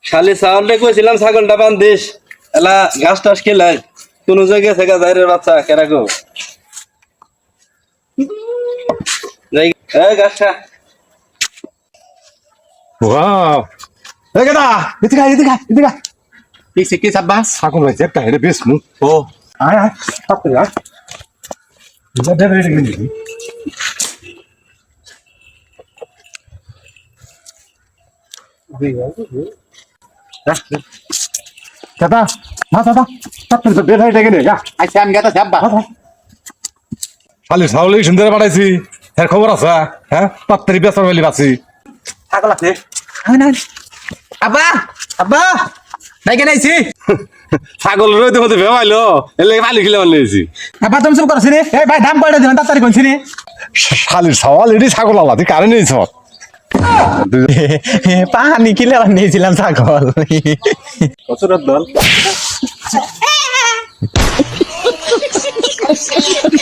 শালি সাউন্ডে কইছিলাম ছাগলটা বান্ধিস এলা ঘাস টাস খেলাই কোন জায়গায় থেকে যাইরের বাচ্চা কেরা গো যাই ঘাস খা ওয়াও এই গদা এদিকে কি সাব্বাস ছাগল হয়েছে একটা হেডে বেশ মু ও আয় আয় তাড়াতাড়ি আয় এটা রেডি করে নিবি দাদা না দাদা তাড়াতাড়ি তো বের হয়ে গেলে যা আচ্ছা আমি গেতা সাব্বাস শালি ছাগল সুন্দর পাঠাইছি এর খবর আছে হ্যাঁ তাড়াতাড়ি বেচার বেলি বাঁচি ছাগল আছে আব্বা আব্বা নাই কেন আইছি ছাগল রইতে মধ্যে ভেবাইলো এলে পালি খেলে বানিয়েছি আব্বা তুমি সব করছিস এই ভাই দাম কয়টা দিবেন তাড়াতাড়ি কোনছিনি শালির ছাগল এটি ছাগল আলা তুই কারে নিয়েছ পানি কিলে নিয়েছিলাম ছাগল কচুরের দল